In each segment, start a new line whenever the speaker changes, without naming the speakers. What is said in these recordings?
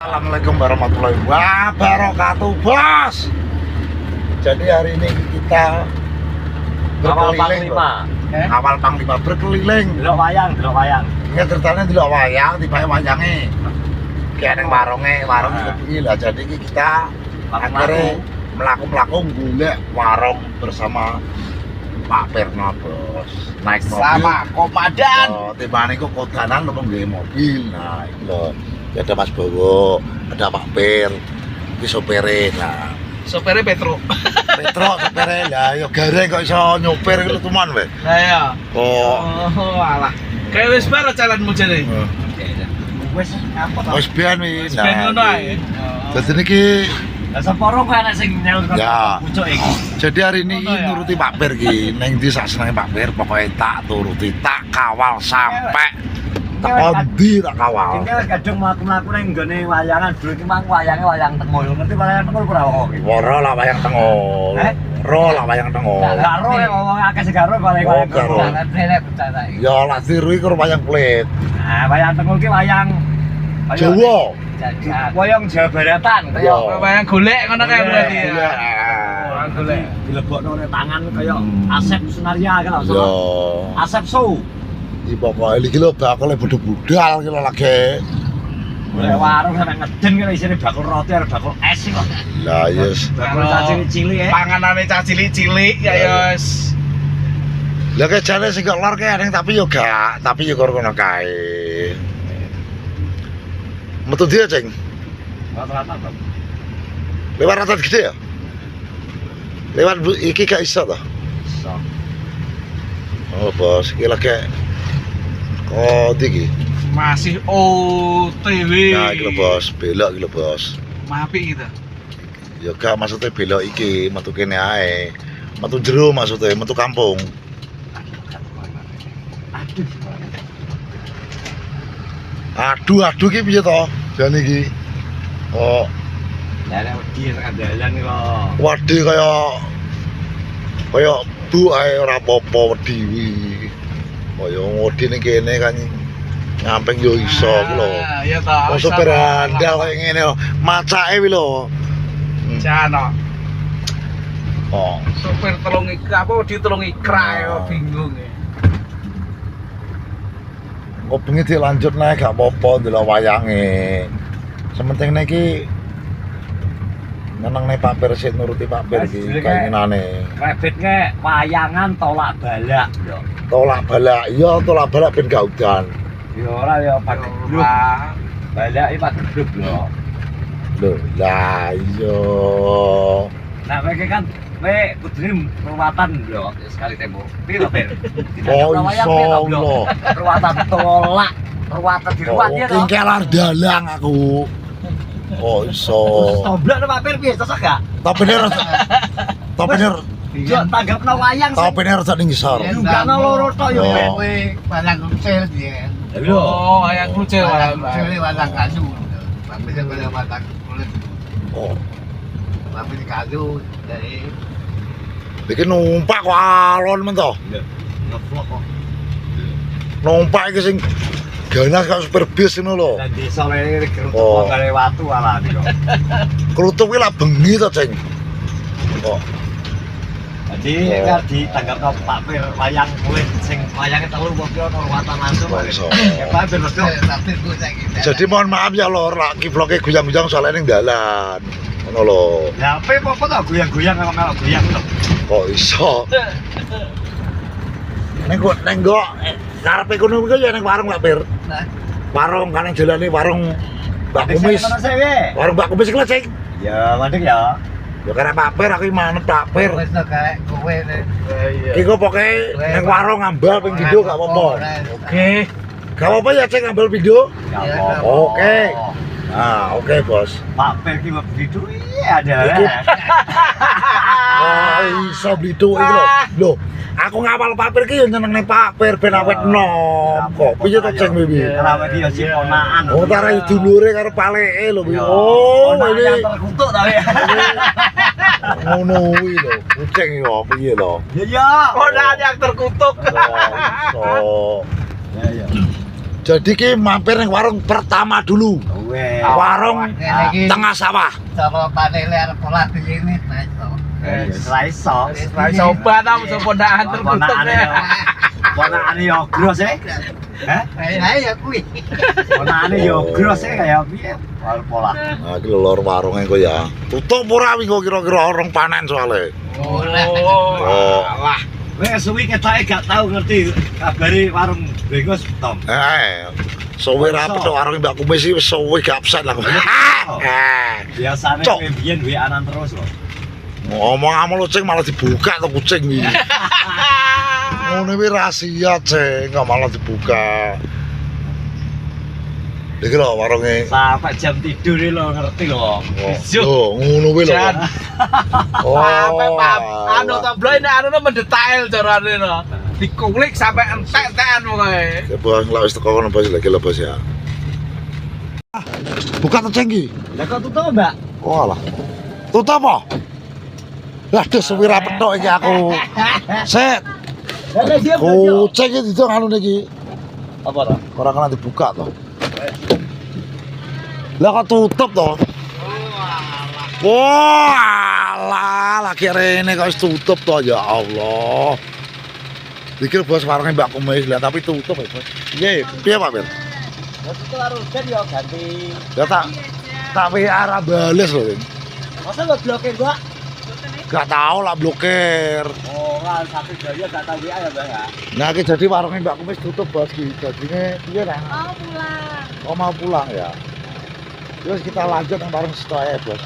Assalamualaikum warahmatullahi wabarakatuh, bos. Jadi hari ini kita
Awal
berkeliling,
Panglima.
awal Panglima berkeliling.
Delok wayang.
Ini ceritanya delok wayang, tiba wayangnya kayak neng warung itu lah. Jadi kita akhirnya melaku golek warung bersama Pak Perno, bos. Naik mobil
Sama komandan.
tiba niku kodanan lu nggih mobil. Nah, iki lho. Ada Mas Bowo, ada Pak Per, iki sopere. Nah,
Sopirnya Petro.
Petro sopere lah, yo gareng kok iso nyopir iki teman weh.
Nah ya.
Kok
Oh, alah. Kayak wis bar jalanmu jane.
Wis apa to?
wis biyen wi.
Wis ben ngono ae.
Dadi niki
Lah seporo kok ana sing nyel
Ya.
pucuk iki.
jadi hari ini
Ngono ya?
nuruti Pak Per ki, ning ndi sak senenge Pak Per, pokoknya tak turuti, tak kawal sampai teko ndi tak kawal.
Ini kadung mlaku-mlaku ning nggone wayangan dulu iki mang wayange wayang tengul. Ngerti wayang tengul ora kok iki?
Woro lah wayang tengol.
Eh?
Ro lah wayang tengol.
Gak ro ya wong akeh sing garo paling
Oh,
wayang
garo.
tengul. Jangan bercanda iki.
Ya lah tiru iki wayang kulit.
Nah, wayang tengul ki wayang
Jawa.
Wayang Jawa Baratan kaya
Ya.
Wayang golek ngono kae berarti ya.
Iya.
Wayang golek.
dilebokno ning tangan kaya Asep Sunaria kan lho.
Ya.
Asep Show.
Iki pokoke iki lho bakale budal iki lho lagi.
Golek warung sampe ngeden kene isine bakul roti karo bakul es kok.
Lah yes.
Bakul cacing cilik
Panganane cah cilik-cilik ya yes.
Lah kejane sing kok lor kae ning tapi yo gak, tapi yo karo kono kae. Metu dia, Ceng.
Rata-rata to.
Lewat rata gede ya? Lewat iki gak iso to?
Iso.
Oh, bos, iki lagi kok iki.
Masih OTW.
Nah, iki lho, bos, belok iki lho, bos.
Mapi gitu.
Ya gak maksudnya belok iki, metu kene ae. Metu jero maksudnya, metu kampung.
Aduh.
Aduh ki piye to? Jan iki. Oh,
Lah nek wedi tekan dalan kok.
wadi kaya bu ae ora apa-apa wedi wi. Kaya wedi ning kene kan ngamping yo iso ki lho.
Ya ta.
Wong sopir andal kaya ngene lho. Macake wi lho.
Jano.
Oh,
Sopir telung ikra apa di telung ikra ya bingung ya.
kok bengi dilanjut naik gak apa-apa ndelok wayange. Sementing niki nyenengne Pak Per sik nuruti Pak Per iki kainane.
Krebitke wayangan tolak balak yo.
Tolak balak, iya tolak balak ben gak udan.
Ya ora ya pakai grup.
Wah.
Balak iki pakai grup lho.
Lho, lah iya.
Nah, kowe kan kowe kudune perawatan lho sekali tempo. Piye to, Ben?
Oh, iso lho.
Perawatan tolak, perawatan di ruwat ya to.
Tingkelar dalang aku. Oh, iso.
Toblak Pak Per piye cocok gak?
Topene rada Topene
Yo tanggapno wayang sing
topene rada ning ngisor.
Jugano loro tok yo,
Oh.
Ben.
Kowe walang kucil dia.
Oh, ayang kucil
Walang
walang.
kucil walang kayu. Tapi dia pada walang kulit.
Oh,
Tapi di kayu dari
iki numpak kok alon men to.
ngevlog kok.
Numpak iki sing ganas kok super bis ngono lho.
Lah desa lene
Oh.
gerut kare watu ala kok.
Kerutuk kuwi lah bengi to, Ceng. Oh,
Jadi
Oh.
kan ditanggapno Pak Per wayang kulit sing wayange telu kok ono ruwatan langsung.
Oh, iso.
Ya Pak Per mesti
Tapi gue sakit.
jadi mohon maaf ya lor, lagi vlognya guyang-guyang soalnya ning dalan. Ngono lho.
ya apa to goyang-goyang kok melok goyang to.
Kok iso? Neng kok karepe kono kuwi ya ning warung Pak Bir. Warung kan ning jalane warung Mbak Kumis. Warung Mbak Kumis iki lho, Ceng.
Ya, mandek ya.
Ya karena Pak Bir aku manut Pak Bir.
Wes to kayak kowe nih.
Iki kok pokoke ning warung ngambal ping video gak apa-apa.
Oke.
Gak apa-apa ya Ceng ngambil video.
Ya
Ya,
apa-apa.
Oke. Nah, oke, Bos.
Pak Per ki mau beli duit ada.
Iku. Oh, iso beli duit iki lho. Lho, aku ngapal Pak Bir ki yo nyenengne Pak Bir ben awet nom. Kok piye to Ceng Bibi?
Kerawe ki ya si ponaan.
Oh, tarai dulure karo paleke lho.
Ya,
Oh,
ponaan
ini
yang terkutuk tapi.
ngono kuwi lho. Kucing yo piye lho.
Ya ya.
Ponaan yang terkutuk.
Oh, iso.
Ya ya.
Jadi ki mampir ning warung pertama dulu.
Weh.
Warung
Ini
tengah sawah.
cara panele arep pola di sini. Nah, itu.
Raiso.
Rai coba tau pondaan tertutup ya.
Ponakane yo gros e. Hah?
Lah ya kuwi.
Ponakane yo gros e kaya piye? Pola.
Nah, iki lho lor warunge kok ya. Tutup ora wingi kira-kira orang panen soalnya.
Oh. Wah.
Wes suwi ketoke gak tau ngerti kabare warung Bengos Tom.
Suwe ra petok warung Mbak Kumis iki wis suwe gak absen lah.
Biasane
Cok.
kowe biyen WA-an terus lho.
Ngomong-ngomong kucing malah dibuka tuh kucing iki. Ngono iki rahasia, Ceng, kok malah dibuka. Iki lho warunge.
Sampai jam tidur lho ngerti lho.
Oh, ngono kuwi lho.
Jan. Sampai anu tabloid anu mendetail carane no. Dikulik sampai entek-entekan pokoke.
Ya bos, lek wis teko kono bos lagi lho bos ya. Buka tuh Ceng iki.
Lah kok tutup, Mbak?
Oh alah. Tutup apa? Lah des suwi ra petok iki aku. Set. Kucing iki itu anu niki.
Apa to?
Ora kena dibuka to. Lah kok tutup to? Wah, lagi rene kok wis tutup to ya Allah. Dikira bos warungnya Mbak Kumis lah tapi tutup ya bos. Piye Pak Bir?
Ya tutup karo jan yo ganti.
Ya tak WA ra bales lho.
Masa lo blokir, Mbak?
Gak tau lah blokir.
Oh, kan satu jaya gak tau WA ya, Mbak ya.
Nah, iki jadi warungnya Mbak Kumis tutup bos iki. Jadine piye nah?
Mau pulang.
Oh mau pulang ya. Terus kita lanjut yang warung situ aja bos.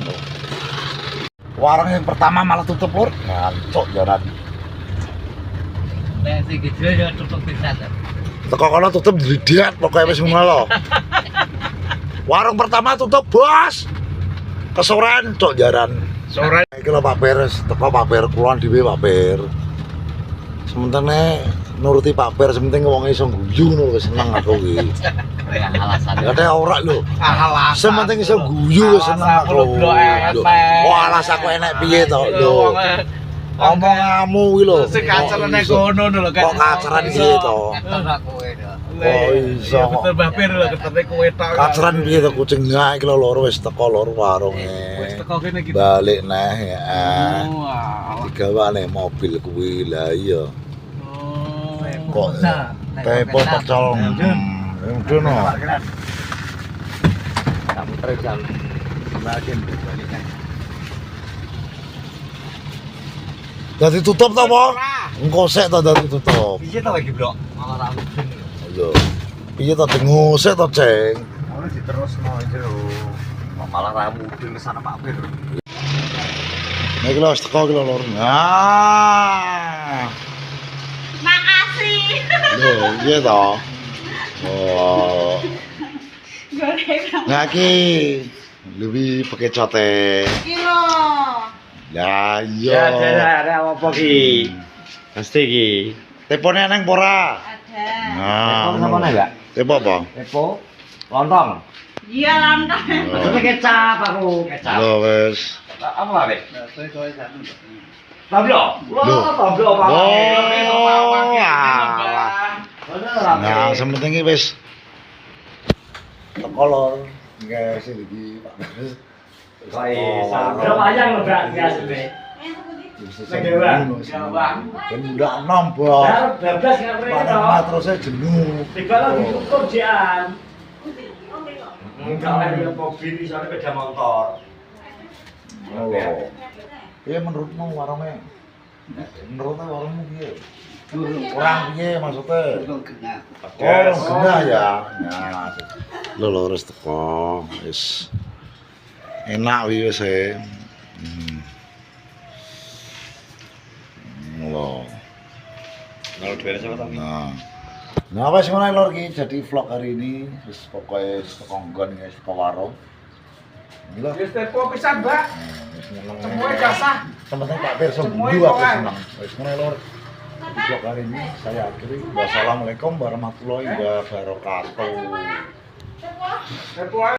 Warung yang pertama malah tutup lur. Ngancok jalan.
Nek sing gede ya tutup pisan.
Teko kono tutup didiat pokoknya wis ngono lho. Warung pertama tutup bos. Kesorean cok jaran.
Sore
Iki lho Pak Per, teko Pak Per kulon dhewe Pak Per. Sementara nuruti Pak Per, sementing wong iso guyu ngono wis seneng aku iki.
Kayak alasan.
Kadang ora lho.
alasan.
Sementing iso guyu wis seneng aku. Wah, alas aku enek piye to lho. Omonganmu iki lho.
Sing kacerane kono lho kan.
Kok kaceran piye to?
Ketok kowe to.
Oh, iso.
Ya betul Mbah Pir lho ketemu kowe tok.
Kaceran piye to kucing nah iki lho loro wis teko loro
Wis
warunge.
teko kene gitu.
Balik neh ya.
Wah.
Digawane mobil kuwi lah iya.
Oh.
Kok tepo pecol. Ngono.
Kamu terjal. Bagian berbalikan.
Dadi tutup to apa? Engko sik to dadi tutup.
Piye to iki, Blok? Malah ra mungkin.
Lho. Piye to dengusik to, Ceng?
Ono diterusno jero. Malah ra mudeng sana Pak Pir.
Nek lho wis teko iki lho loro. Ah.
Makasih.
Lho, piye to? Oh.
Goreng.
Nah iki lebih pakai cote.
Kilo.
Lah
Ya,
iya.
ada apa ki? Pasti ki.
Tepone nang ora?
Ada.
Nah.
Tepo sama enggak?
Tepo apa?
Tepo lontong.
Iya lantang.
Maksudnya kecap aku, kecap.
Lho wis.
Apa Pak? Tablo.
Loh.
Wah, tablo apa?
Oh, nah, sementing iki wis teko lor. Nggih sing iki Pak.
Baik, berapa ayang lo berarti asli?
Ben ndak nombok.
Nah, 12 nggak mereka
Padahal
toh.
matrosnya jenuh.
Tiga lagi ukur jian. Enggak ada mobil di sana beda motor.
Oh. Iya menurutmu warungnya? Menurutnya warungmu piye? Kurang piye maksudnya? Oh, genah ya. Ya. Lho lho wis teko. Wis enak wi wis e. Lho.
Kalau dua sama tapi.
Nah wis ngono lho iki jadi vlog hari ini wis pokoke teko nggon guys ke warung. Gila.
Wis tepo pisan, Mbak.
Wis nyeneng.
Semuanya dasah.
Teman-teman Pak Pirso dulu aku senang. Wis ngono lho. Vlog hari ini saya akhiri. Wassalamualaikum warahmatullahi wabarakatuh.
Tepo